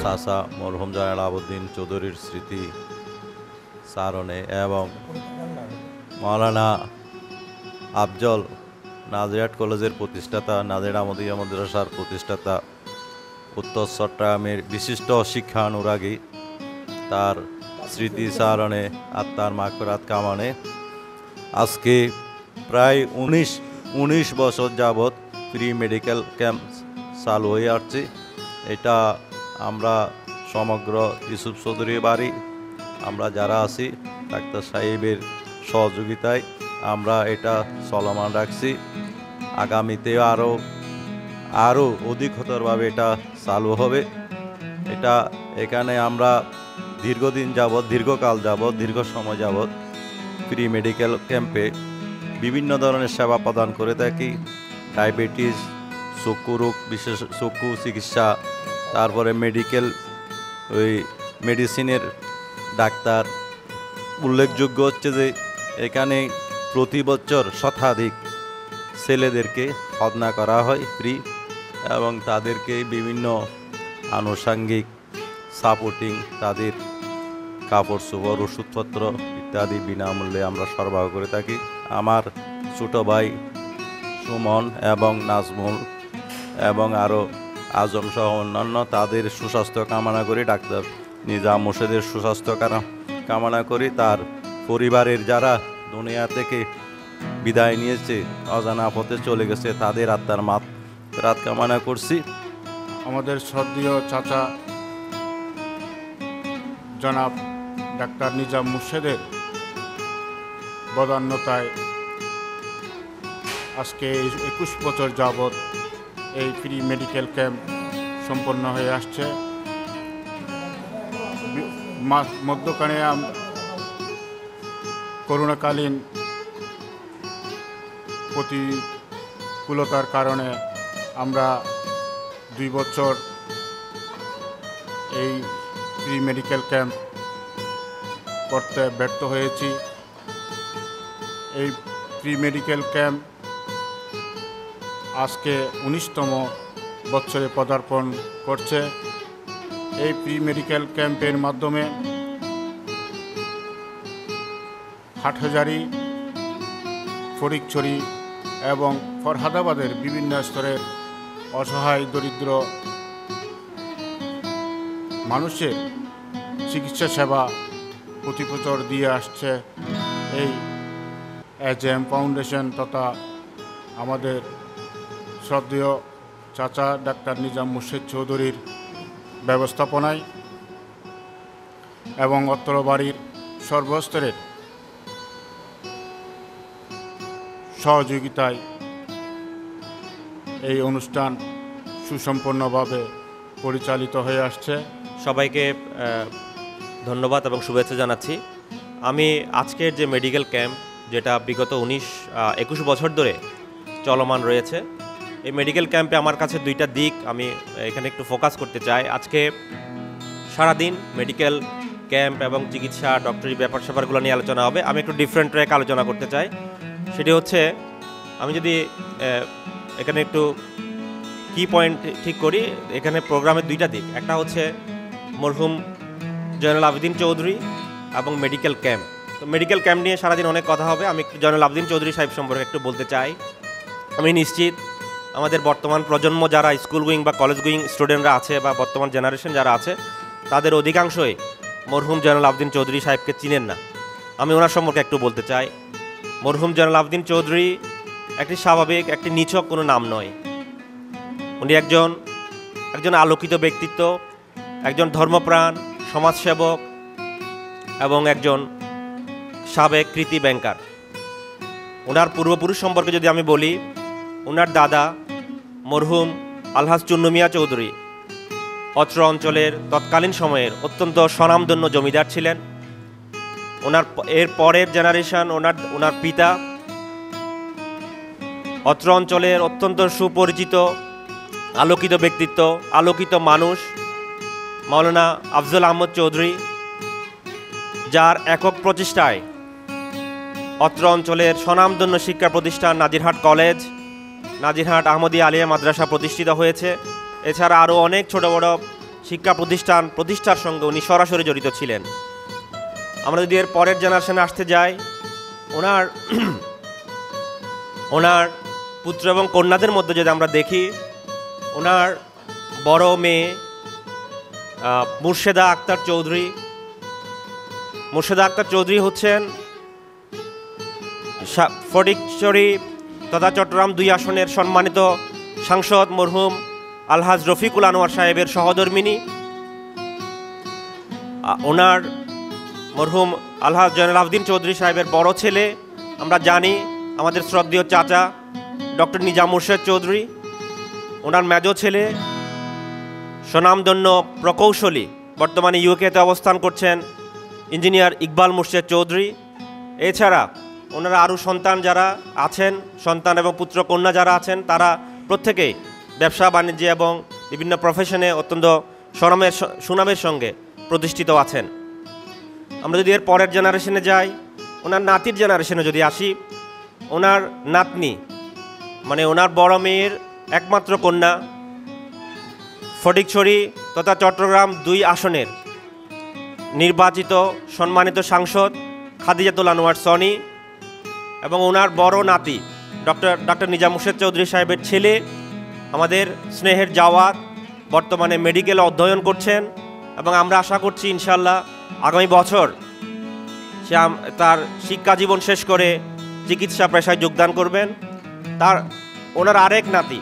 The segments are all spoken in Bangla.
চাচা মরহুম জয়নাল আবুদ্দিন চৌধুরীর স্মৃতি স্মরণে এবং মাওলানা আফজল নাজিরাট কলেজের প্রতিষ্ঠাতা, নাজির আহমদিয়া মাদ্রাসার প্রতিষ্ঠাতা, উত্তর চট্টগ্রামের বিশিষ্ট শিক্ষানুরাগী, তার স্মৃতি স্মরণে আত্মার মাগফিরাত কামনে আজকে প্রায় ১৯ বছর যাবৎ প্রি মেডিকেল ক্যাম্প চালু হয়ে আসছে। এটা আমরা সমগ্র ইউসুফ চৌধুরী বাড়ি আমরা যারা আছি ডাক্তার সাহেবের সহযোগিতায় আমরা এটা চলমান রাখছি। আগামীতে আরও অধিকতরভাবে এটা চালু হবে। এখানে আমরা দীর্ঘকাল যাবৎ দীর্ঘ সময় যাবৎ প্রি মেডিকেল ক্যাম্পে বিভিন্ন ধরনের সেবা প্রদান করে থাকি। ডায়াবেটিস, চক্ষু রোগ, বিশেষ চক্ষু চিকিৎসা, তারপরে মেডিসিনের ডাক্তার। উল্লেখযোগ্য হচ্ছে যে এখানে প্রতি বছর শতাধিক ছেলেদেরকে খৎনা করা হয় ফ্রি, এবং তাদেরকে বিভিন্ন আনুষঙ্গিক সাপোর্টিং, তাদের কাপড় চোপড়, ওষুধপত্র ইত্যাদি বিনামূল্যে আমরা সরবরাহ করে থাকি। আমার ছোটো ভাই সুমন এবং নাজমুল এবং আরও আজম সহ অন্যান্য তাদের সুস্বাস্থ্য কামনা করি, ডাক্তার নিজাম মোর্শেদের সুস্বাস্থ্য কামনা করি। তার পরিবারের যারা দুনিয়া থেকে বিদায় নিয়েছে, অজানা পথে চলে গেছে, তাদের আত্মার মাগফিরাত কামনা করছি। আমাদের শ্রদ্ধেয় চাচা জনাব ডাক্তার নিজাম মোর্শেদের বদান্যতায় আজকে ২১ বছর যাবৎ এই প্রি মেডিকেল ক্যাম্প সম্পন্ন হয়ে আসছে। মধ্যখানে করোনাকালীন প্রতিকূলতার কারণে আমরা ২ বছর এই প্রি মেডিকেল ক্যাম্প করতে ব্যর্থ হয়েছি। এই প্রি মেডিকেল ক্যাম্প আজকে ১৯তম বছরে পদার্পণ করছে। এই প্রি মেডিকেল ক্যাম্পের মাধ্যমে হাটহাজারী, ফটিকছড়ি এবং ফরহাদাবাদের বিভিন্ন স্তরের অসহায় দরিদ্র মানুষের চিকিৎসা সেবা প্রতি বছর দিয়ে আসছে এই এজএম ফাউন্ডেশন তথা আমাদের শ্রদ্ধেয় চাচা ডাক্তার নিজাম মোর্শেদ চৌধুরীর ব্যবস্থাপনায় এবং অত্র বাড়ির সর্বস্তরের সহযোগিতায় এই অনুষ্ঠান সুসম্পন্নভাবে পরিচালিত হয়ে আসছে। সবাইকে ধন্যবাদ এবং শুভেচ্ছা জানাচ্ছি। আমি আজকের যে মেডিকেল ক্যাম্প, যেটা বিগত ২১ বছর ধরে চলমান রয়েছে, এই মেডিকেল ক্যাম্পে আমার কাছে দুইটা দিক আমি এখানে একটু ফোকাস করতে চাই। আজকে সারাদিন মেডিকেল ক্যাম্প এবং চিকিৎসা, ডক্টরি ব্যাপার স্যাপারগুলো নিয়ে আলোচনা হবে। আমি একটু ডিফারেন্ট ট্র্যাক আলোচনা করতে চাই। সেটি হচ্ছে, আমি যদি এখানে একটু কি পয়েন্ট ঠিক করি, এখানে প্রোগ্রামের দুইটা দিক। একটা হচ্ছে মরহুম জয়নাল আবেদিন চৌধুরী এবং মেডিকেল ক্যাম্প। তো মেডিকেল ক্যাম্প নিয়ে সারাদিন অনেক কথা হবে। আমি একটু জয়নাল আবেদিন চৌধুরী সাহেব সম্পর্কে একটু বলতে চাই। আমি নিশ্চিত আমাদের বর্তমান প্রজন্ম যারা স্কুল গোয়িং বা কলেজ গোয়িং স্টুডেন্টরা আছে বা বর্তমান জেনারেশন যারা আছে, তাদের অধিকাংশই মরহুম জয়নাল আবেদিন চৌধুরী সাহেবকে চিনেন না। আমি ওনার সম্পর্কে একটু বলতে চাই। মরহুম জয়নাল আবেদিন চৌধুরী একটি স্বাভাবিক, একটি নিছক কোনো নাম নয়। উনি একজন আলোকিত ব্যক্তিত্ব, একজন ধর্মপ্রাণ সমাজসেবক এবং একজন সাবেক কৃতি ব্যাংকার। ওনার পূর্বপুরুষ সম্পর্কে যদি আমি বলি, ওনার দাদা মরহুম আলহাজ চুন্নু মিয়া চৌধুরী অত্র অঞ্চলের তৎকালীন সময়ের অত্যন্ত স্বনামধন্য জমিদার ছিলেন। এর পরের জেনারেশন, ওনার পিতা অত্র অঞ্চলের অত্যন্ত সুপরিচিত আলোকিত ব্যক্তিত্ব, আলোকিত মানুষ মাওলানা আফজল আহমদ চৌধুরী, যার একক প্রচেষ্টায় অত্র অঞ্চলের স্বনামধন্য শিক্ষা প্রতিষ্ঠান নাজিরহাট কলেজ, নাজিরহাট আহমদিয়া আলিয়া মাদ্রাসা প্রতিষ্ঠিত হয়েছে। এছাড়া আরও অনেক ছোট বড় শিক্ষা প্রতিষ্ঠার সঙ্গে উনি সরাসরি জড়িত ছিলেন। আমরা যদি এর পরের জেনারেশনে আসতে যাই, ওনার পুত্র এবং কন্যাদের মধ্যে যদি আমরা দেখি, ওনার বড় মেয়ে মুর্শেদা আক্তার চৌধুরী হচ্ছেন ফটিকছড়ি তথা চট্টগ্রাম 2 আসনের সম্মানিত সাংসদ মরহুম আলহাজ রফিকুল আনোয়ার সাহেবের সহধর্মিণী। ওনার মরহুম আলহাজ জয়নাল আবদিন চৌধুরী সাহেবের বড় ছেলে আমরা জানি আমাদের শ্রদ্ধেয় চাচা ডক্টর নিজাম মুর্শেদ চৌধুরী। ওনার মেজ ছেলে স্বনামধন্য প্রকৌশলী, বর্তমানে ইউকেতে অবস্থান করছেন, ইঞ্জিনিয়ার ইকবাল মুর্শেদ চৌধুরী। এছাড়া ওনারা আরও সন্তান যারা আছেন, সন্তান এবং পুত্র কন্যা যারা আছেন, তারা প্রত্যেকেই ব্যবসা বাণিজ্যে এবং বিভিন্ন প্রফেশনে অত্যন্ত সুনামের সঙ্গে প্রতিষ্ঠিত আছেন। আমরা যদি এর পরের জেনারেশনে যাই, ওনার নাতির জেনারেশনে যদি আসি, ওনার নাতনি মানে ওনার বড় মেয়ের একমাত্র কন্যা ফটিকছড়ি তথা চট্টগ্রাম 2 আসনের নির্বাচিত সম্মানিত সাংসদ খাদিজাতুল আনোয়ার সনি এবং ওনার বড় নাতি ডক্টর নিজাম মুর্শেদ চৌধুরী সাহেবের ছেলে আমাদের স্নেহের জাওয়াদ বর্তমানে মেডিকেলে অধ্যয়ন করছেন এবং আমরা আশা করছি ইনশাল্লাহ আগামী বছর সে তার শিক্ষা জীবন শেষ করে চিকিৎসা পেশায় যোগদান করবেন। ওনার আরেক নাতি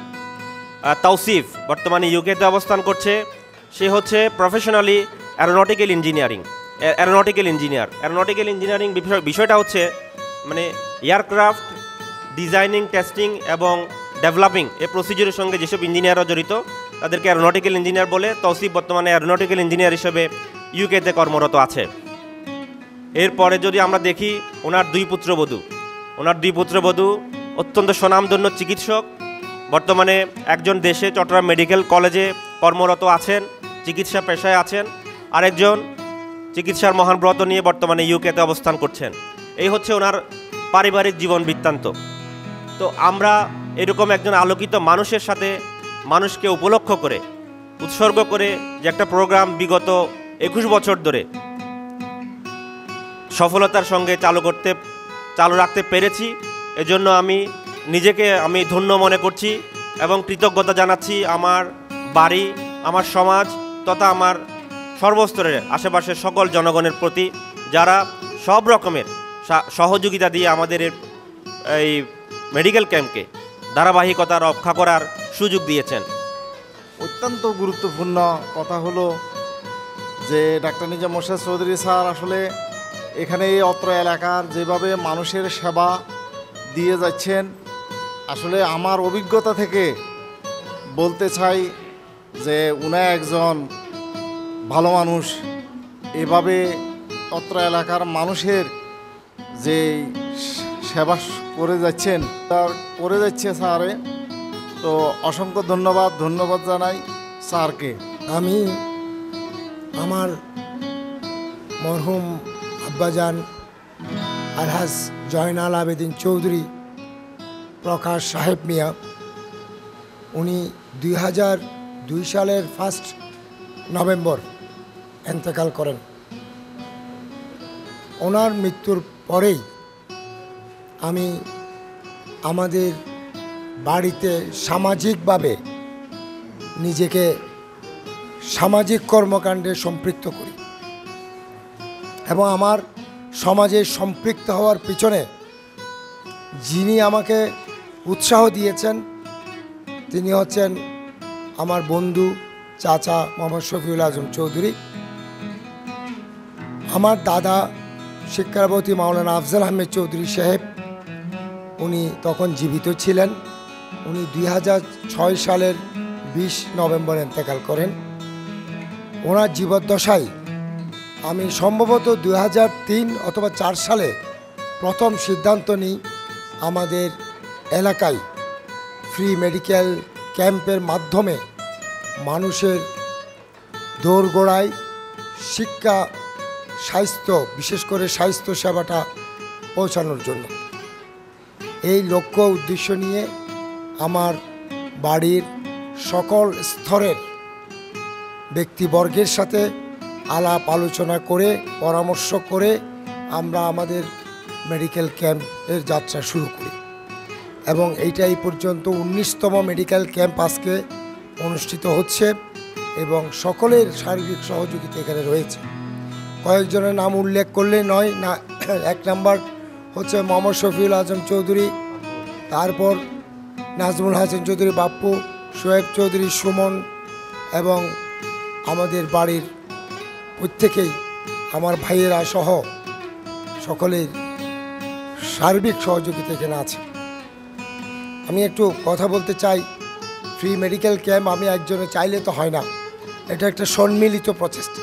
তৌসিফ বর্তমানে ইউকেতে অবস্থান করছে। সে হচ্ছে প্রফেশনালি অ্যারোনটিক্যাল ইঞ্জিনিয়ারিং। বিষয়টা হচ্ছে মানে এয়ারক্রাফট ডিজাইনিং, টেস্টিং এবং ডেভেলপিং এই প্রসিডিউরের সঙ্গে যেসব ইঞ্জিনিয়াররা জড়িত তাদেরকে অ্যারোনটিক্যাল ইঞ্জিনিয়ার বলে। তৌসিফ বর্তমানে অ্যারোনটিক্যাল ইঞ্জিনিয়ার হিসেবে ইউকেতে কর্মরত আছে। এরপরে যদি আমরা দেখি ওনার দুই পুত্রবধূ অত্যন্ত স্বনামধন্য চিকিৎসক, বর্তমানে একজন দেশে চট্টগ্রাম মেডিকেল কলেজে কর্মরত আছেন, চিকিৎসা পেশায় আছেন, আরেকজন চিকিৎসার মহান ব্রত নিয়ে বর্তমানে ইউকেতে অবস্থান করছেন। এই হচ্ছে ওনার পারিবারিক জীবন বৃত্তান্ত। তো আমরা এরকম একজন আলোকিত মানুষের সাথে মানুষকে উপলক্ষ করে উৎসর্গ করে যে একটা প্রোগ্রাম বিগত 21 বছর ধরে সফলতার সঙ্গে চালু রাখতে পেরেছি, এজন্য আমি নিজেকে ধন্য মনে করছি এবং কৃতজ্ঞতা জানাচ্ছি আমার বাড়ি, আমার সমাজ তথা আমার সর্বস্তরের আশেপাশের সকল জনগণের প্রতি, যারা সব রকমের সহযোগিতা দিয়ে আমাদের এই মেডিকেল ক্যাম্পকে ধারাবাহিকতা রক্ষা করার সুযোগ দিয়েছেন। অত্যন্ত গুরুত্বপূর্ণ কথা হলো যে ডাক্তার নিজাম মুর্শেদ চৌধুরী স্যার আসলে এখানে এই অত্র এলাকার যেভাবে মানুষের সেবা দিয়ে যাচ্ছেন, আসলে আমার অভিজ্ঞতা থেকে বলতে চাই যে উনি একজন ভালো মানুষ। এভাবে অত্র এলাকার মানুষের যে সেবা করে যাচ্ছে স্যারে, তো অসংখ্য ধন্যবাদ জানাই স্যারকে। আমি আমার মরহুম আব্বাজান আলহাজ জয়নাল আবেদিন চৌধুরী প্রকাশ সাহেব মিয়া, উনি 2002 সালের 1 নভেম্বর ইন্তেকাল করেন। ওনার মৃত্যুর পরেই আমি আমাদের বাড়িতে সামাজিকভাবে নিজেকে সামাজিক কর্মকাণ্ডে সম্পৃক্ত করি এবং আমার সমাজে সম্পৃক্ত হওয়ার পিছনে যিনি আমাকে উৎসাহ দিয়েছেন তিনি হচ্ছেন আমার বন্ধু চাচা মোহাম্মদ শফিউল আজম চৌধুরী। আমার দাদা শিক্ষাবতী মাওলানা আফজাল আহমেদ চৌধুরী সাহেব, উনি তখন জীবিত ছিলেন। উনি 2006 সালের 20 নভেম্বর ইন্তেকাল করেন। ওনার জীবদ্দশায় আমি সম্ভবত 2003 অথবা 4 সালে প্রথম সিদ্ধান্ত নিই আমাদের এলাকায় ফ্রি মেডিকেল ক্যাম্পের মাধ্যমে মানুষের দোরগোড়ায় শিক্ষা, স্বাস্থ্য, বিশেষ করে স্বাস্থ্য সেবাটা পৌঁছানোর জন্য। এই লক্ষ্য উদ্দেশ্য নিয়ে আমার বাড়ির সকল স্তরের ব্যক্তিবর্গের সাথে আলাপ আলোচনা করে পরামর্শ করে আমরা আমাদের মেডিকেল ক্যাম্পের যাত্রা শুরু করি এবং এইটা এই পর্যন্ত 19তম মেডিকেল ক্যাম্প আজকে অনুষ্ঠিত হচ্ছে এবং সকলের সার্বিক সহযোগিতা এখানে রয়েছে। কয়েকজনের নাম উল্লেখ করলে নয় না। এক নাম্বার হচ্ছে মোহাম্মদ শফিউল আজম চৌধুরী, তারপর নাজমুল হাসান চৌধুরী বাপ্পু, শোয়েব চৌধুরী সুমন এবং আমাদের বাড়ির প্রত্যেকেই আমার ভাইয়েরা সহ সকলের সার্বিক সহযোগিতা এখানে আছে। আমি একটু কথা বলতে চাই, ফ্রি মেডিকেল ক্যাম্প আমি একজনে চাইলে তো হয় না, এটা একটা সম্মিলিত প্রচেষ্টা।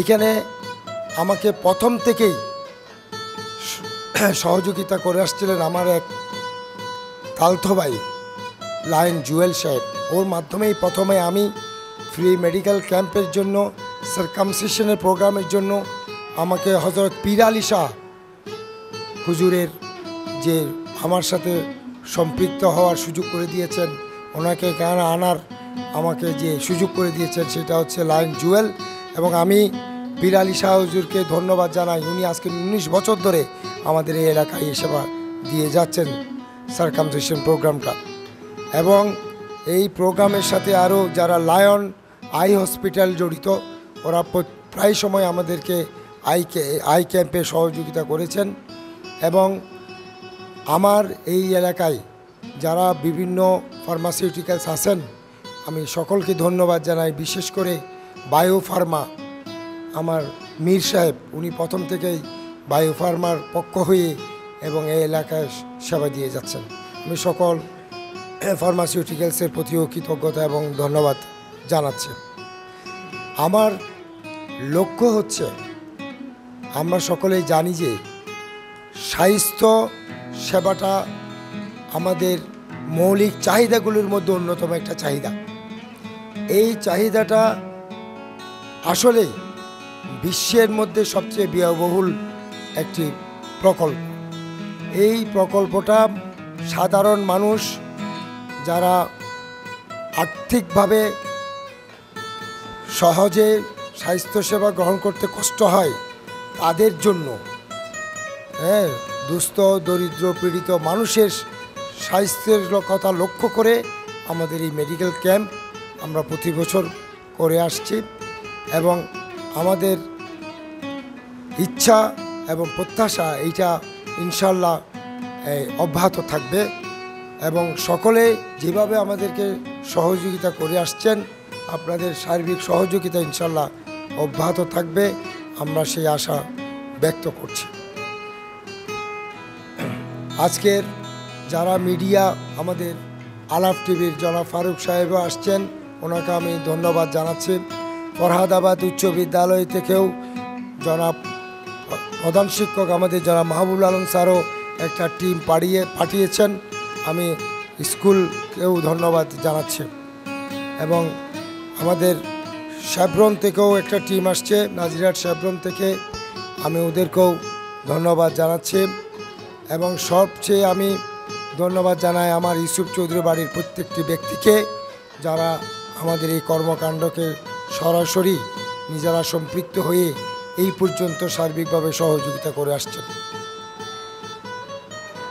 এখানে আমাকে প্রথম থেকেই সহযোগিতা করে আসছিলেন আমার এক তালতো ভাই লায়ন জুয়েল সাহেব। ওর মাধ্যমেই প্রথমে আমি ফ্রি মেডিকেল ক্যাম্পের জন্য, সার্কামসিশনের প্রোগ্রামের জন্য আমাকে হযরত পীর আলী শাহ হুজুরের যে আমার সাথে সম্পৃক্ত হওয়ার সুযোগ করে দিয়েছেন, ওনাকে এখানে আনার আমাকে যে সুযোগ করে দিয়েছেন সেটা হচ্ছে লায়ন জুয়েল। এবং আমি পীর আলী শাহ হুজুরকে ধন্যবাদ জানাই। উনি আজকে 19 বছর ধরে আমাদের এই এলাকায় এই সেবা দিয়ে যাচ্ছেন সার্কামসিশন প্রোগ্রামটা। এবং এই প্রোগ্রামের সাথে আরও যারা লায়ন আই হসপিটাল জড়িত, ওরা প্রায় সময় আমাদেরকে আই ক্যাম্পে সহযোগিতা করেছেন। এবং আমার এই এলাকায় যারা বিভিন্ন ফার্মাসিউটিক্যালস আছেন, আমি সকলকে ধন্যবাদ জানাই। বিশেষ করে বায়ো ফার্মা, আমার মীর সাহেব, উনি প্রথম থেকেই বায়ো ফার্মার পক্ষ হয়ে এবং এই এলাকায় সেবা দিয়ে যাচ্ছেন। আমি সকল ফার্মাসিউটিক্যালসের প্রতিও কৃতজ্ঞতা এবং ধন্যবাদ জানাচ্ছি। আমার লক্ষ্য হচ্ছে, আমরা সকলেই জানি যে স্বাস্থ্য সেবাটা আমাদের মৌলিক চাহিদাগুলির মধ্যে অন্যতম একটা চাহিদা। এই চাহিদাটা আসলেই বিশ্বের মধ্যে সবচেয়ে ব্যয়বহুল একটি প্রকল্প। এই প্রকল্পটা সাধারণ মানুষ যারা আর্থিকভাবে সহজে স্বাস্থ্যসেবা গ্রহণ করতে কষ্ট হয় তাদের জন্য, দুস্থ দরিদ্র পীড়িত মানুষের স্বাস্থ্যের কথা লক্ষ্য করে আমাদের এই মেডিকেল ক্যাম্প আমরা প্রতি বছর করে আসছি। এবং আমাদের ইচ্ছা এবং প্রত্যাশা এইটা ইনশাল্লাহ অব্যাহত থাকবে। এবং সকলে যেভাবে আমাদেরকে সহযোগিতা করে আসছেন, আপনাদের সার্বিক সহযোগিতা ইনশাল্লাহ অব্যাহত থাকবে, আমরা সেই আশা ব্যক্ত করছি। আজকের যারা মিডিয়া, আমাদের আলাপ টিভির জনাব ফারুক সাহেবও আসছেন, ওনাকে আমি ধন্যবাদ জানাচ্ছি। ফরহাদাবাদ উচ্চ বিদ্যালয় থেকেও জনাব প্রধান শিক্ষক আমাদের জনাব মাহবুবুল আলম স্যারও একটা টিম পাঠিয়েছেন, আমি স্কুলকেও ধন্যবাদ জানাচ্ছি। এবং আমাদের শেভরন থেকেও একটা টিম আসছে, নাজিরহাট শেভরন থেকে, আমি ওদেরকেও ধন্যবাদ জানাচ্ছি। এবং সবচেয়ে আমি ধন্যবাদ জানাই আমার ইউসুফ চৌধুরী বাড়ির প্রত্যেকটি ব্যক্তিকে, যারা আমাদের এই কর্মকাণ্ডকে সরাসরি নিজেরা সম্পৃক্ত হয়ে এই পর্যন্ত সার্বিকভাবে সহযোগিতা করে আসছেন।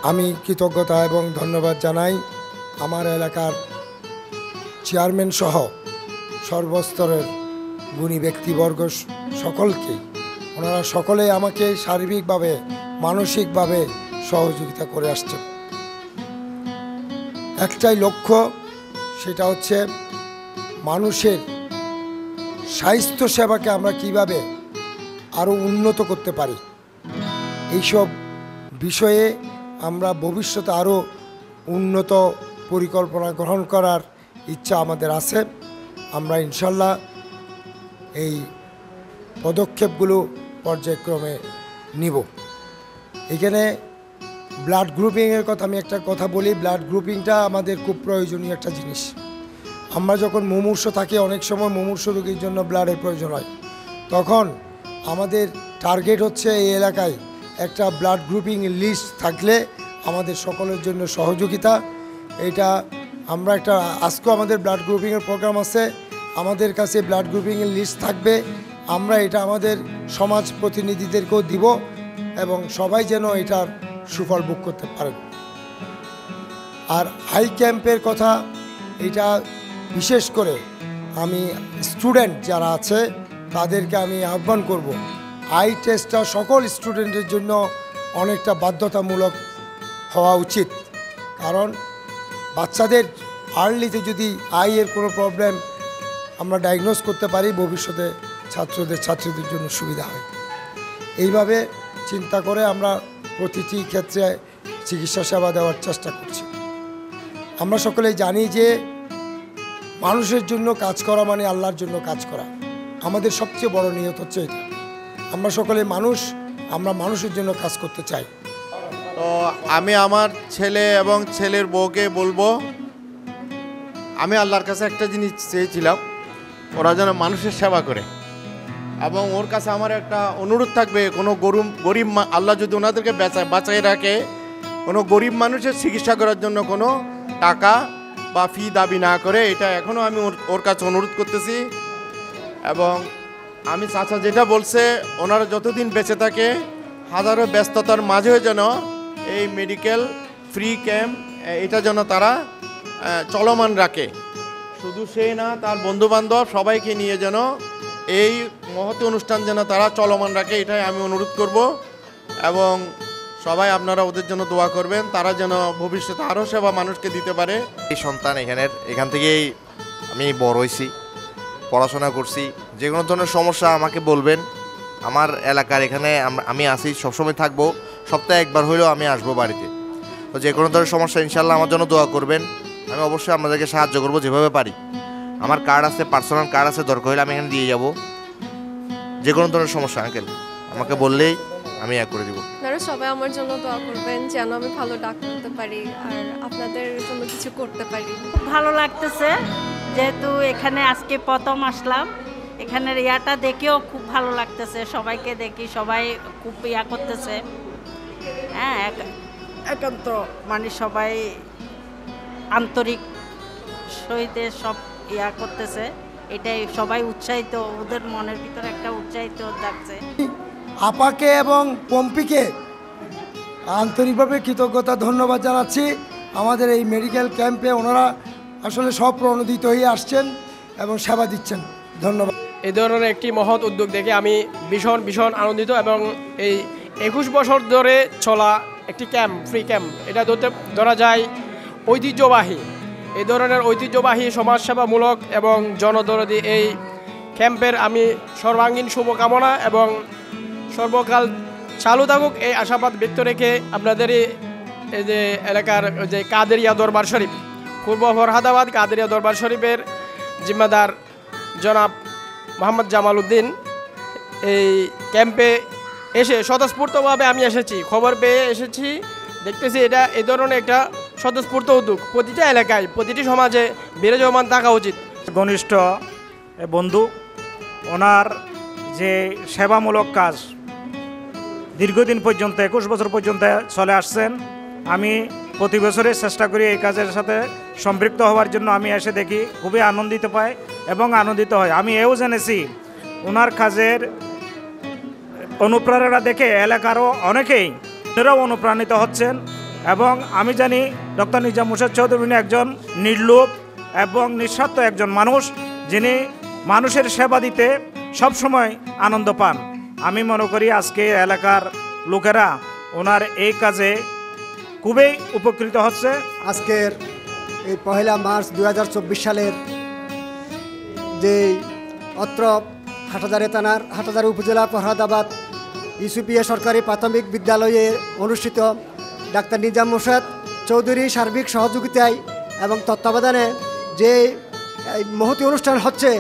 আমি কৃতজ্ঞতা এবং ধন্যবাদ জানাই আমার এলাকার চেয়ারম্যান সহ সর্বস্তরের গুণী ব্যক্তিবর্গ সকলকে। ওনারা সকলে আমাকে শারীরিকভাবে মানসিকভাবে সহযোগিতা করে আসছেন। একটাই লক্ষ্য, সেটা হচ্ছে মানুষের স্বাস্থ্য সেবাকে আমরা কিভাবে আরও উন্নত করতে পারি, এইসব বিষয়ে আমরা ভবিষ্যতে আরও উন্নত পরিকল্পনা গ্রহণ করার ইচ্ছা আমাদের আছে। আমরা ইনশাল্লাহ এই পদক্ষেপগুলো পর্যায়ক্রমে নিব। এখানে ব্লাড গ্রুপিংয়ের কথা আমি একটা কথা বলি। ব্লাড গ্রুপিংটা আমাদের খুব প্রয়োজনীয় একটা জিনিস। আমরা যখন মুমূর্ষ থাকি, অনেক সময় মুমূর্ষ রোগীর জন্য ব্লাডের প্রয়োজন হয়, তখন আমাদের টার্গেট হচ্ছে এই এলাকায় একটা ব্লাড গ্রুপিং লিস্ট থাকলে আমাদের সকলের জন্য সহযোগিতা। এটা আমরা একটা আজকেও আমাদের ব্লাড গ্রুপিংয়ের প্রোগ্রাম আছে, আমাদের কাছে ব্লাড গ্রুপিংয়ের লিস্ট থাকবে। আমরা এটা আমাদের সমাজ প্রতিনিধিদেরকেও দিব এবং সবাই যেন এটার সুফল ভোগ করতে পারেন। আর আই ক্যাম্পের কথা, এটা বিশেষ করে আমি স্টুডেন্ট যারা আছে তাদেরকে আমি আহ্বান করব, আই টেস্টটা সকল স্টুডেন্টের জন্য অনেকটা বাধ্যতামূলক হওয়া উচিত। কারণ বাচ্চাদের আর্লিতে যদি আইয়ের কোনো প্রবলেম আমরা ডায়াগনোজ করতে পারি, ভবিষ্যতে ছাত্রীদের জন্য সুবিধা হয়। এইভাবে চিন্তা করে আমরা প্রতিটি ক্ষেত্রে চিকিৎসা সেবা দেওয়ার চেষ্টা করছি। আমরা সকলেই জানি যে মানুষের জন্য কাজ করা মানে আল্লাহর জন্য কাজ করা। আমাদের সবচেয়ে বড় নিয়ত হচ্ছে এটা। আমরা সকলে মানুষ, আমরা মানুষের জন্য কাজ করতে চাই। তো আমি আমার ছেলে এবং ছেলের বউকে বলবো, আমি আল্লাহর কাছে একটা জিনিস চেয়েছিলাম, ওরা যেন মানুষের সেবা করে। এবং ওর কাছে আমার একটা অনুরোধ থাকবে, কোনো গরিব আল্লাহ যদি ওনাদেরকে বাঁচাই রাখে, কোনো গরিব মানুষের চিকিৎসা করার জন্য কোনো টাকা বা ফি দাবি না করে, এটা এখনও আমি ওর কাছে অনুরোধ করতেছি। এবং আমি চাচা যেটা বলছে, ওনারা যতদিন বেঁচে থাকে হাজারো ব্যস্ততার মাঝেও যেন এই মেডিকেল ফ্রি ক্যাম্প এটা যেন তারা চলমান রাখে। শুধু সেই না, তার বন্ধুবান্ধব সবাইকে নিয়ে যেন এই মহৎ অনুষ্ঠান যেন তারা চলমান রাখে, এটাই আমি অনুরোধ করব। এবং সবাই আপনারা ওদের জন্য দোয়া করবেন, তারা যেন ভবিষ্যতে আরও সেবা মানুষকে দিতে পারে। এই সন্তান এখান থেকেই আমি বড় হয়েছি, পড়াশোনা করছি। যে কোনো ধরনের সমস্যা আমাকে বলবেন। আমার এলাকার এখানে আমি আসি, সবসময় থাকবো। সপ্তাহে একবার হলেও আমি আসবো বাড়িতে। তো যে কোনো ধরনের সমস্যা ইনশাল্লাহ আমার জন্য দোয়া করবেন। আমি অবশ্যই আপনাদেরকে সাহায্য করবো যেভাবে পারি। আমার কার্ড আছে, পার্সোনাল কার্ড আছে, দরকার হলে আমি এখানে দিয়ে যাব। যে কোনো ধরনের সমস্যা আঙ্কেল আমাকে বললেই আমি করে দিব। আপনারা সবাই আমার জন্য দোয়া করবেন যেন আমি ভালো ডাক্তার হতে পারি আর আপনাদের জন্য কিছু করতে পারি। খুব ভালো লাগতেছে, যেহেতু এখানে আজকে প্রথম আসলাম। এখানের ইয়াটা দেখেও খুব ভালো লাগতেছে, সবাইকে দেখি সবাই খুব করতেছে। হ্যাঁ, একান্ত মানে সবাই আন্তরিক সহিত সব করতেছে। এটাই সবাই উৎসাহিত, ওদের মনের ভিতরে একটা উৎসাহিত থাকছে। আপাকে এবং পম্পিকে আন্তরিকভাবে কৃতজ্ঞতা ধন্যবাদ জানাচ্ছি। আমাদের এই মেডিকেল ক্যাম্পে ওনারা আসলে স্বপ্রণোদিত হয়ে আসছেন এবং সেবা দিচ্ছেন। ধন্যবাদ। এই ধরনের একটি মহৎ উদ্যোগ দেখে আমি ভীষণ আনন্দিত। এবং এই 21 বছর ধরে চলা একটি ক্যাম্প, ফ্রি ক্যাম্প, এটা ধরা যায় ঐতিহ্যবাহী। এই ধরনের ঐতিহ্যবাহী সমাজসেবামূলক এবং জনদরদি এই ক্যাম্পের আমি সর্বাঙ্গীন শুভকামনা এবং সর্বকাল চালু থাকুক এই আশাবাদ ব্যক্ত রেখে আপনাদের এই যে এলাকার যে কাদেরিয়া দরবার শরীফ, পূর্ব ফরহাদাবাদ কাদেরিয়া দরবার শরীফের জিম্মাদার জনাব মোহাম্মদ জামাল উদ্দিন এই ক্যাম্পে এসে স্বতঃস্ফূর্তভাবে আমি এসেছি, খবর পেয়ে এসেছি, দেখতেছি এটা এই ধরনের একটা স্বতঃস্ফূর্ত উদ্যোগ প্রতিটা এলাকায়, প্রতিটি সমাজে বিরাজমান থাকা উচিত। ঘনিষ্ঠ বন্ধু, ওনার যে সেবামূলক কাজ দীর্ঘদিন পর্যন্ত 21 বছর পর্যন্ত চলে আসছেন। আমি প্রতি বছরে চেষ্টা করি এই কাজের সাথে সম্পৃক্ত হওয়ার জন্য। আমি এসে দেখি খুবই আনন্দিত পাই এবং আনন্দিত হয়। আমি এও জেনেছি ওনার কাজের অনুপ্রেরণা দেখে এলাকারও অনেকেই ওনারাও অনুপ্রাণিত হচ্ছেন। এবং আমি জানি ডক্টর নিজাম মোর্শেদ চৌধুরী একজন নির্লোভ এবং নিঃস্বার্থ একজন মানুষ, যিনি মানুষের সেবা দিতে সবসময় আনন্দ পান। আমি মনে করি আজকে এলাকার লোকেরা ওনার এই কাজে খুবই উপকৃত হচ্ছে। আজকের এই 1 মার্চ 2024 সালের যে অত্র হাটহাজারী থানার হাটহাজারী উপজেলা ফরহাদাবাদ ইউসুপিয়া সরকারি প্রাথমিক বিদ্যালয়ে অনুষ্ঠিত ডাক্তার নিজাম মোর্শেদ চৌধুরী সার্বিক সহযোগিতায় এবং তত্ত্বাবধানে যে মহতি অনুষ্ঠান হচ্ছে,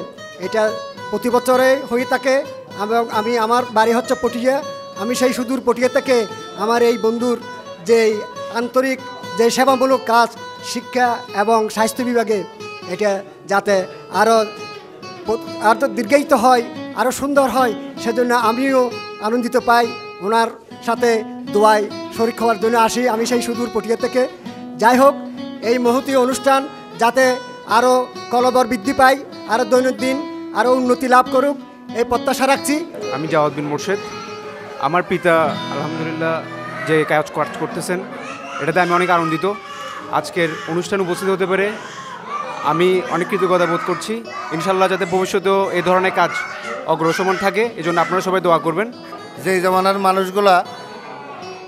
এটা প্রতি বছরে হয়ে থাকে। এবং আমার বাড়ি হচ্ছে পটিয়া, আমি সেই সুদূর পটিয়া থেকে আমার এই বন্ধুর যে আন্তরিক যে সেবামূলক কাজ শিক্ষা এবং স্বাস্থ্য বিভাগে, এটা যাতে আরও দীর্ঘায়িত হয়, আরও সুন্দর হয়, সেজন্য আমিও আনন্দিত পাই। ওনার সাথে দোয়ায় শরীক হওয়ার জন্য আসি আমি সেই সুদূর পটিয়া থেকে। যাই হোক, এই মহতী অনুষ্ঠান যাতে আরও কলবর বৃদ্ধি পায়, আরও দৈনন্দিন আরও উন্নতি লাভ করুক এই প্রত্যাশা রাখছি। আমি জাওয়াদ বিন মোর্শেদ। আমার পিতা আলহামদুলিল্লাহ যে কাজ করতেছেন এটাতে আমি অনেক আনন্দিত। আজকের অনুষ্ঠানে উপস্থিত হতে পেরে আমি অনেক কৃতজ্ঞতা বোধ করছি। ইনশাল্লাহ যাতে ভবিষ্যতেও এই ধরনের কাজ অগ্রসরমান থাকে এজন্য আপনারা সবাই দোয়া করবেন। যে জমানার মানুষগুলা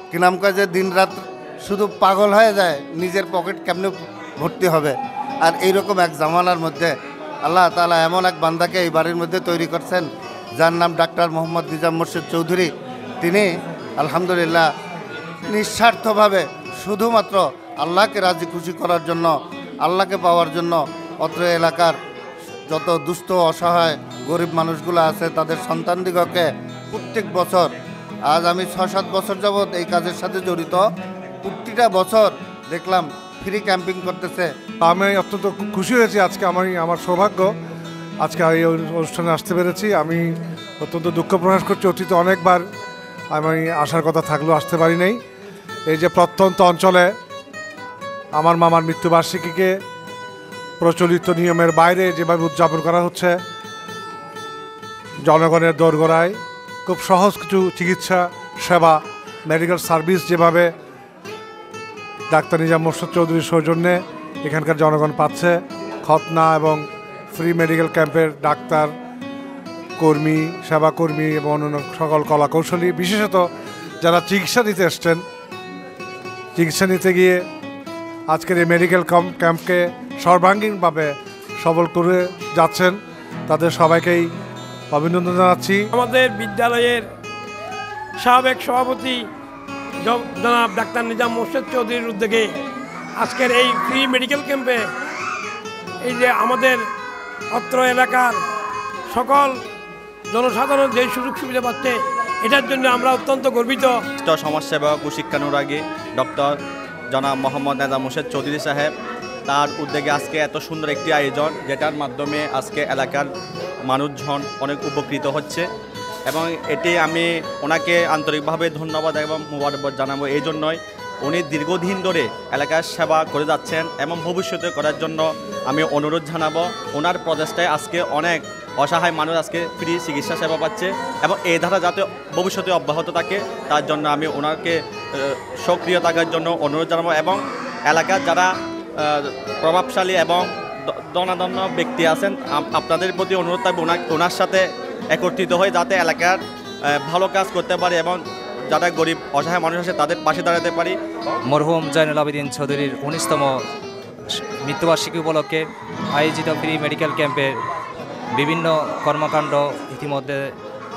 কি নাম কয় যে দিন রাত শুধু পাগল হয়ে যায় নিজের পকেট কেমনে ভর্তি হবে, আর এইরকম এক জামানার মধ্যে আল্লাহ তাআলা এমন এক বান্দাকে এই বাড়ির মধ্যে তৈরি করছেন যার নাম ডাক্তার মোহাম্মদ নিজাম মোর্শেদ চৌধুরী। তিনি আলহামদুলিল্লাহ নিঃস্বার্থভাবে শুধুমাত্র আল্লাহকে রাজি খুশি করার জন্য, আল্লাহকে পাওয়ার জন্য অত্র এলাকার যত দুস্থ অসহায় গরিব মানুষগুলো আছে তাদের সন্তানদিগকে প্রত্যেক বছর, আজ আমি 6-7 বছর যাবৎ এই কাজের সাথে জড়িত, প্রতিটা বছর দেখলাম ফ্রি ক্যাম্পিং করতেছে। আমি অত্যন্ত খুশি হয়েছি আজকে, আমার সৌভাগ্য আজকে এই অনুষ্ঠানে আসতে পেরেছি। আমি অত্যন্ত দুঃখ প্রকাশ করছি, অতীতে অনেকবার আমি আসার কথা থাকলেও আসতে পারি নাই। এই যে প্রত্যন্ত অঞ্চলে আমার মামার মৃত্যুবার্ষিকীকে প্রচলিত নিয়মের বাইরে যেভাবে উদযাপন করা হচ্ছে, জনগণের দোরগোড়ায় খুব সহজ কিছু চিকিৎসা সেবা, মেডিকেল সার্ভিস যেভাবে ডাক্তার নিজাম মোর্শেদ চৌধুরীর সৌজন্যে এখানকার জনগণ পাচ্ছে, খতনা এবং ফ্রি মেডিকেল ক্যাম্পের ডাক্তার কর্মী, সেবাকর্মী এবং অন্যান্য সকল কলাকৌশলী, বিশেষত যারা চিকিৎসা নিতে এসছেন, চিকিৎসা নিতে গিয়ে আজকের এই মেডিকেল ক্যাম্পকে সর্বাঙ্গীনভাবে সবল করে যাচ্ছেন, তাদের সবাইকেই অভিনন্দন জানাচ্ছি। আমাদের বিদ্যালয়ের সাবেক সভাপতি জনাব ডাক্তার নিজাম মোর্শেদ চৌধুরীর উদ্যোগে আজকের এই ফ্রি মেডিকেল ক্যাম্পে এই যে আমাদের অত্র এলাকার সকল জনসাধারণ যে সুযোগ সুবিধা পাচ্ছে, এটার জন্য আমরা অত্যন্ত গর্বিত। সমাজসেবক ও শিক্ষানুরাগী ডক্টর জনাব মোহাম্মদ নিজাম মোর্শেদ চৌধুরী সাহেব, তার উদ্যোগে আজকে এত সুন্দর একটি আয়োজন, যেটার মাধ্যমে আজকে এলাকার মানুষজন অনেক উপকৃত হচ্ছে, এবং এটি আমি ওনাকে আন্তরিকভাবে ধন্যবাদ এবং মোবারকবাদ জানাবো। এই জন্যই উনি দীর্ঘদিন ধরে এলাকার সেবা করে যাচ্ছেন এবং ভবিষ্যতে করার জন্য আমি অনুরোধ জানাবো। ওনার প্রচেষ্টায় আজকে অনেক অসহায় মানুষ আজকে ফ্রি চিকিৎসা সেবা পাচ্ছে, এবং এই ধারা যাতে ভবিষ্যতে অব্যাহত থাকে তার জন্য আমি ওনাকে সক্রিয় থাকার জন্য অনুরোধ জানাবো। এবং এলাকার যারা প্রভাবশালী এবং ধনাঢ্য ব্যক্তি আছেন, আপনাদের প্রতি অনুরোধ থাকবে ওনার সাথে একত্রিত হয়ে যাতে এলাকার ভালো কাজ করতে পারে এবং যারা গরিব অসহায় মানুষ আছে তাদের পাশে দাঁড়াতে পারি। মরহুম জয়নুল আবেদিন চৌধুরীর 19তম মৃত্যুবার্ষিকী উপলক্ষে আয়োজিত ফ্রি মেডিকেল ক্যাম্পের বিভিন্ন কর্মকাণ্ড ইতিমধ্যে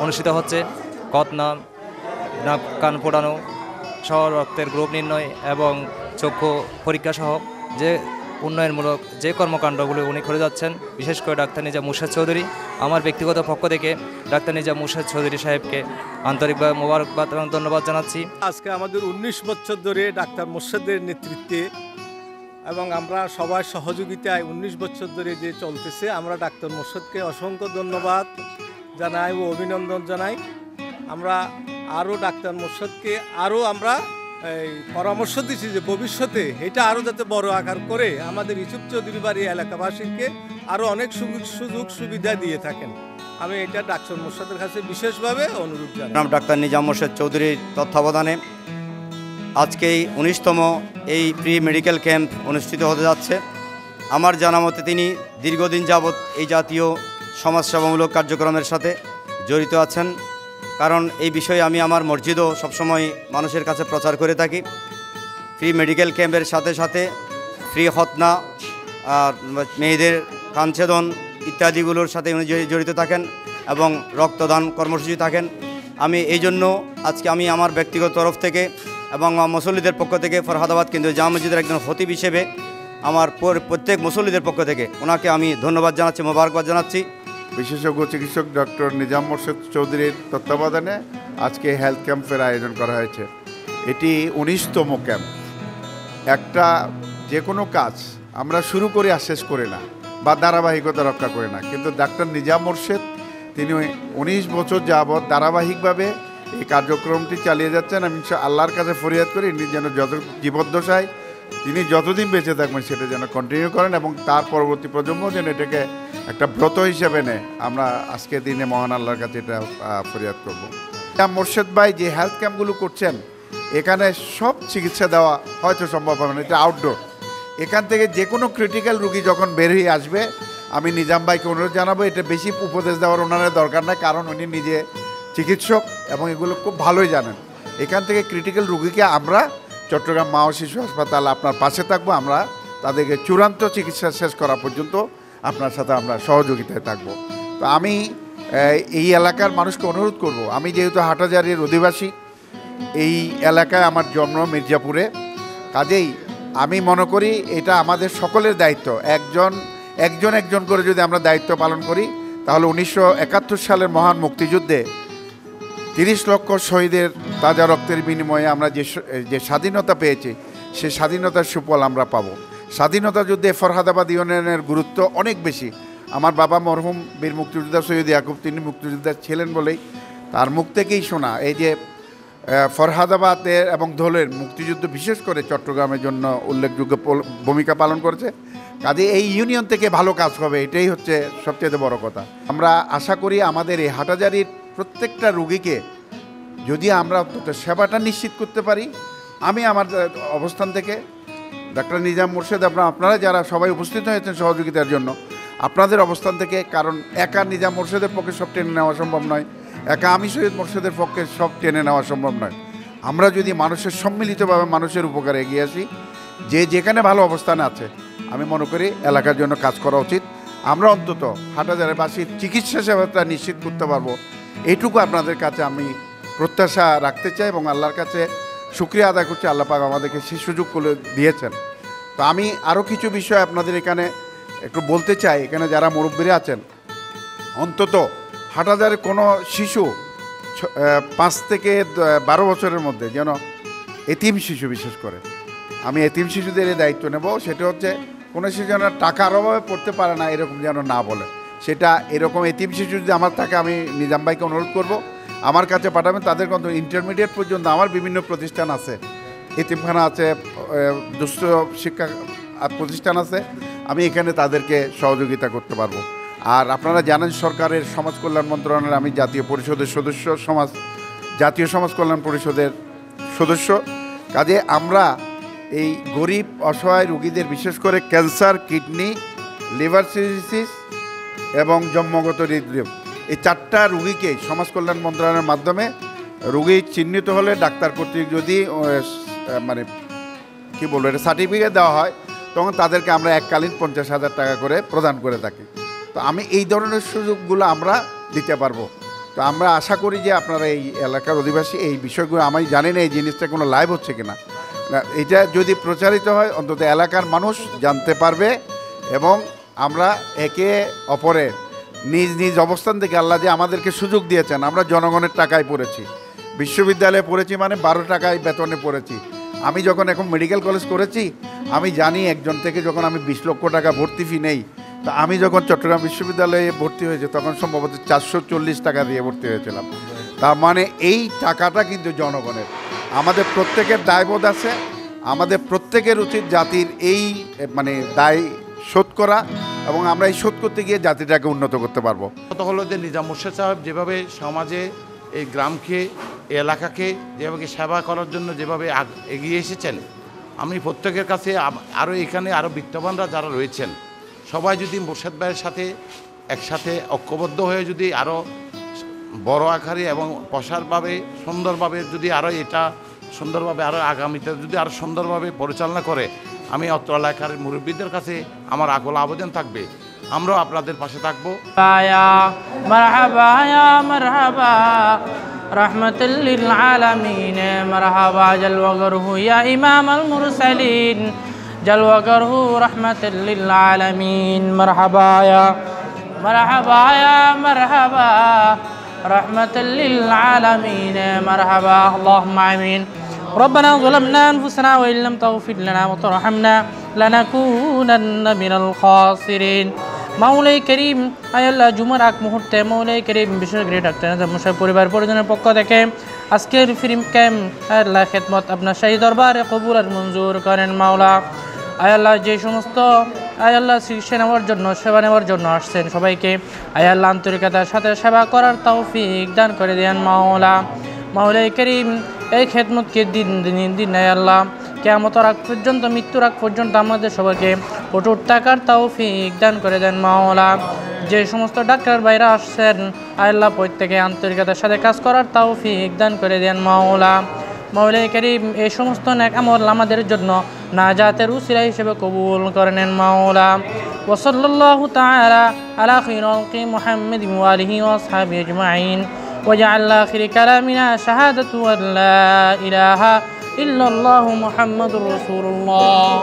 অনুষ্ঠিত হচ্ছে। খতনা, নাক কান ফোটানো সহ রক্তের গ্রুপ নির্ণয় এবং চক্ষু পরীক্ষা সহ যে উন্নয়নমূলক যে কর্মকাণ্ডগুলো উনি করে যাচ্ছেন, বিশেষ করে ডাক্তার নিজাম মোর্শেদ চৌধুরী, আমার ব্যক্তিগত পক্ষ থেকে ডাক্তার নিজাম মোর্শেদ চৌধুরী সাহেবকে আন্তরিকভাবে মোবারকবাদ এবং ধন্যবাদ জানাচ্ছি। আজকে আমাদের 19 বছর ধরে ডাক্তার মোর্শেদের নেতৃত্বে এবং আমরা সবার সহযোগিতায় 19 বছর ধরে যে চলতেছে, আমরা ডাক্তার মোর্শেদকে অসংখ্য ধন্যবাদ জানাই ও অভিনন্দন জানাই। আমরা আরও ডাক্তার মোর্শেদকে আরও আমরা এই পরামর্শ দিচ্ছি যে ভবিষ্যতে এটা আরও যাতে বড় আকার করে আমাদের ইউসুফ চৌধুরী বাড়ি এলাকাবাসীকে আরও অনেক সুযোগ সুবিধা দিয়ে থাকেন। আমি এটা ডাক্তার মোর্শেদের কাছে বিশেষভাবে অনুরোধ জানাই। ডাক্তার নিজাম মোর্শেদ চৌধুরীর তত্ত্বাবধানে আজকে এই 19তম এই প্রি মেডিকেল ক্যাম্প অনুষ্ঠিত হতে যাচ্ছে। আমার জানা মতে তিনি দীর্ঘদিন যাবৎ এই জাতীয় সমাজসেবামূলক কার্যক্রমের সাথে জড়িত আছেন, কারণ এই বিষয়ে আমি আমার মসজিদও সবসময় মানুষের কাছে প্রচার করে থাকি। ফ্রি মেডিকেল ক্যাম্পের সাথে সাথে ফ্রি খতনা, মেয়েদের কাঞ্ছেদন ইত্যাদিগুলোর সাথে উনি জড়িত থাকেন এবং রক্তদান কর্মসূচি থাকেন। আমি এই জন্য আজকে আমি আমার ব্যক্তিগত তরফ থেকে এবং মুসল্লিদের পক্ষ থেকে ফরহাদাবাদ কেন্দ্রীয় জামা মসজিদের একজন খতিব হিসেবে আমার প্রত্যেক মুসল্লিদের পক্ষ থেকে ওনাকে আমি ধন্যবাদ জানাচ্ছি, মোবারকবাদ জানাচ্ছি। বিশেষজ্ঞ চিকিৎসক ডক্টর নিজাম মোর্শেদ চৌধুরীর তত্ত্বাবধানে আজকে হেলথ ক্যাম্পের আয়োজন করা হয়েছে। এটি 19তম ক্যাম্প। একটা যে কোনো কাজ আমরা শুরু করে আর শেষ করে না বা ধারাবাহিকতা রক্ষা করে না, কিন্তু ডাক্তার নিজাম মোর্শেদ তিনি 19 বছর যাবৎ ধারাবাহিকভাবে এই কার্যক্রমটি চালিয়ে যাচ্ছেন। আমি আল্লাহর কাছে ফরিয়াদ করি যেন যত জীবদ্দশায় তিনি যতদিন বেঁচে থাকবেন সেটা যেন কন্টিনিউ করেন এবং তার পরবর্তী প্রজন্ম যেন এটাকে একটা ব্রত হিসেবে নেয়। আমরা আজকের দিনে মহান আল্লাহর কাছে এটা ফরিয়াদ করব। মোর্শেদ ভাই যে হেলথ ক্যাম্পগুলো করছেন, এখানে সব চিকিৎসা দেওয়া হয়তো সম্ভব হবে না, এটা আউটডোর। এখান থেকে যে কোনো ক্রিটিক্যাল রুগী যখন বের হয়ে আসবে, আমি নিজাম ভাইকে অনুরোধ জানাবো, এটা বেশি উপদেশ দেওয়ার ওনার দরকার নাই, কারণ উনি নিজে চিকিৎসক এবং এগুলো খুব ভালোই জানেন। এখান থেকে ক্রিটিক্যাল রুগীকে আমরা চট্টগ্রাম মা ও শিশু হাসপাতাল আপনার পাশে থাকবো, আমরা তাদেরকে চূড়ান্ত চিকিৎসা শেষ করা পর্যন্ত আপনার সাথে আমরা সহযোগিতায় থাকব। তো আমি এই এলাকার মানুষকে অনুরোধ করব, আমি যেহেতু হাটহাজারীর অধিবাসী, এই এলাকায় আমার জন্ম মির্জাপুরে, কাজেই আমি মনে করি এটা আমাদের সকলের দায়িত্ব। একজন করে যদি আমরা দায়িত্ব পালন করি, তাহলে 1971 সালের মহান মুক্তিযুদ্ধে 30 লক্ষ শহীদের তাজা রক্তের বিনিময়ে আমরা যে স্বাধীনতা পেয়েছি, সেই স্বাধীনতার সুফল আমরা পাবো। স্বাধীনতা যুদ্ধে ফরহাদাবাদ ইউনিয়নের গুরুত্ব অনেক বেশি। আমার বাবা মরহুম বীর মুক্তিযোদ্ধা সৈয়দ ইয়াকুব, তিনি মুক্তিযোদ্ধা ছিলেন বলেই তার মুখ থেকেই শোনা এই যে ফরহাদাবাদের এবং ধোলের মুক্তিযুদ্ধ বিশেষ করে চট্টগ্রামের জন্য উল্লেখযোগ্য ভূমিকা পালন করেছে। কাজে এই ইউনিয়ন থেকে ভালো কাজ হবে, এটাই হচ্ছে সবচেয়ে বড় কথা। আমরা আশা করি আমাদের এই হাটহাজারীর প্রত্যেকটা রুগীকে যদি আমরা অন্তত সেবাটা নিশ্চিত করতে পারি, আমি আমার অবস্থান থেকে ডাক্তার নিজাম মোর্শেদ, আপনারা যারা সবাই উপস্থিত হয়েছেন সহযোগিতার জন্য, আপনাদের অবস্থান থেকে, কারণ একা নিজাম মোর্শেদের পক্ষে সব টেনে নেওয়া সম্ভব নয়, একা আমি সৈয়দ মোর্শেদের পক্ষে সব টেনে নেওয়া সম্ভব নয়। আমরা যদি মানুষের সম্মিলিতভাবে মানুষের উপকারে এগিয়ে আসি, যে যেখানে ভালো অবস্থানে আছে, আমি মনে করি এলাকার জন্য কাজ করা উচিত। আমরা অন্তত হাটহাজারীবাসীর চিকিৎসা সেবাটা নিশ্চিত করতে পারবো, এইটুকু আপনাদের কাছে আমি প্রত্যাশা রাখতে চাই এবং আল্লাহর কাছে শুকরিয়া আদায় করছি, আল্লাহ পাক আমাদেরকে সেই সুযোগ করে দিয়েছেন। তো আমি আরও কিছু বিষয় আপনাদের এখানে একটু বলতে চাই। এখানে যারা মুরব্বীরা আছেন, অন্তত হাটহাজারে কোনো শিশু 5 থেকে 12 বছরের মধ্যে যেন এতিম শিশু, বিশেষ করে আমি এতিম শিশুদের এই দায়িত্ব নেব, সেটা হচ্ছে কোনো শিশু যেন টাকার অভাবে পড়তে পারে না এরকম যেন না বলে। সেটা এরকম এতিম শিশু যদি আমার থাকে, আমি নিজাম ভাইকে অনুরোধ করব আমার কাছে পাঠাবেন। তাদের কিন্তু ইন্টারমিডিয়েট পর্যন্ত আমার বিভিন্ন প্রতিষ্ঠান আছে, এতিমখানা আছে, দুস্থ শিক্ষা প্রতিষ্ঠান আছে, আমি এখানে তাদেরকে সহযোগিতা করতে পারবো। আর আপনারা জানেন সরকারের সমাজ কল্যাণ মন্ত্রণালয়ের আমি জাতীয় পরিষদের সদস্য, জাতীয় সমাজ কল্যাণ পরিষদের সদস্য। কাজে আমরা এই গরিব অসহায় রুগীদের, বিশেষ করে ক্যান্সার, কিডনি, লিভার সিরোসিস এবং জন্মগত হৃদরোগ, এই 4টা রুগীকে সমাজ কল্যাণ মন্ত্রণালয়ের মাধ্যমে রুগী চিহ্নিত হলে ডাক্তার কর্তৃক যদি মানে কী বলবো এটা সার্টিফিকেট দেওয়া হয়, তখন তাদেরকে আমরা এককালীন 50,000 টাকা করে প্রদান করে থাকি। তো আমি এই ধরনের সুযোগগুলো আমরা দিতে পারবো। তো আমরা আশা করি যে আপনারা এই এলাকার অধিবাসী এই বিষয়গুলো, আমি জানি না এই জিনিসটা কোনো লাইভ হচ্ছে কিনা, এটা যদি প্রচারিত হয় অন্তত এলাকার মানুষ জানতে পারবে এবং আমরা একে অপরের নিজ নিজ অবস্থান থেকে, আল্লাহ যে আমাদেরকে সুযোগ দিয়েছেন, আমরা জনগণের টাকায় পড়েছি, বিশ্ববিদ্যালয়ে পড়েছি মানে 12 টাকায় বেতনে পড়েছি। আমি যখন এখন মেডিকেল কলেজ করেছি, আমি জানি একজন থেকে যখন আমি 20 লক্ষ টাকা ভর্তি ফি নেই, তো আমি যখন চট্টগ্রাম বিশ্ববিদ্যালয়ে ভর্তি হয়েছি তখন সম্ভবত 440 টাকা দিয়ে ভর্তি হয়েছিলাম। তার মানে এই টাকাটা কিন্তু জনগণের। আমাদের প্রত্যেকের দায়বোধ আছে, আমাদের প্রত্যেকের উচিত জাতির এই মানে দায় শোধ করা এবং আমরা এই শোধ করতে গিয়ে জাতিটাকে উন্নত করতে পারবো। কথা হলো যে নিজাম মোর্শেদ সাহেব যেভাবে সমাজে এই গ্রামকে, এই এলাকাকে যেভাবে সেবা করার জন্য যেভাবে এগিয়ে এসেছেন, আমি প্রত্যেকের কাছে আরও এখানে আরও বিত্তবানরা যারা রয়েছেন সবাই যদি মোর্শেদ ভাইয়ের সাথে একসাথে ঐক্যবদ্ধ হয়ে যদি আরও বড় আকারে এবং প্রসারভাবে সুন্দরভাবে যদি আরও এটা সুন্দরভাবে আরও আগামীতে যদি আরও সুন্দরভাবে পরিচালনা করে, আমি অত্র এলাকার মুরব্বীদের কাছে আমার আকুল আবেদন থাকবে, আমরাও আপনাদের পাশে থাকবো। রহমতুল লিল আলামিন মারহাবা জলওয়াগরহু ইয়া ইমামাল মুরসালিন জলওয়াগরহু রহমতুল লিল আলামিন মারহাবা ইয়া মারহাবা রহমতুল লিল আলামিন মারহাবা আল্লাহুম্মা আমিন। ربنا ظلمنا أنفسنا وإن لم تغفر لنا وترحمنا لنكونن من الخاسرين মাওলাই করিম আয় আল্লাহ জুমার আগ মুহূর্তে মাওলাই করিম বিশেষ করে ডাক্তার নিজাম মশাই পরিবার পরিজনের পক্ষ থেকে আজকের ফ্রি ক্যাম্প আল্লাহ খেদমত আপনার শাহী দরবারে কবুল আর মঞ্জুর করেন মাওলা। আয় আল্লাহ যে সমস্ত আয় আল্লাহ চিকিৎসা নেওয়ার জন্য সেবা নেওয়ার জন্য আসছেন সবাইকে আয় আল্লাহ আন্তরিকতার সাথে সেবা করার তৌফিক দান করে দেন মাওলা। মাওলাই করিম এই খেদমতকে দিন আয় আল্লাহ কিয়ামতের আগ পর্যন্ত মৃত্যুর আগ পর্যন্ত আমাদের সবাইকে অটুট থাকার তৌফিক দান করে দেন মাওলা। যে সমস্ত ডাক্তার ভাইরা আসছেন আয় আল্লাহ প্রত্যেকে আন্তরিকতার সাথে কাজ করার তৌফিক দান করে দেন মাওলা। মাওলাই করিম এই সমস্ত নেক আমল আমাদের জন্য নাজাতের উসিলা হিসেবে কবুল করে নেন মাওলা। ওয়া সাল্লাল্লাহু তাআলা আলা খায়রিল মুহাম্মাদ ওয়া আলিহি ওয়া আসহাবিহি আজমাইন ওয়াজআল আখির কালামিনা শাহাদাতু আল্লা ইলাহা ইল্লাল্লাহু মুহাম্মাদুর রাসূলুল্লাহ।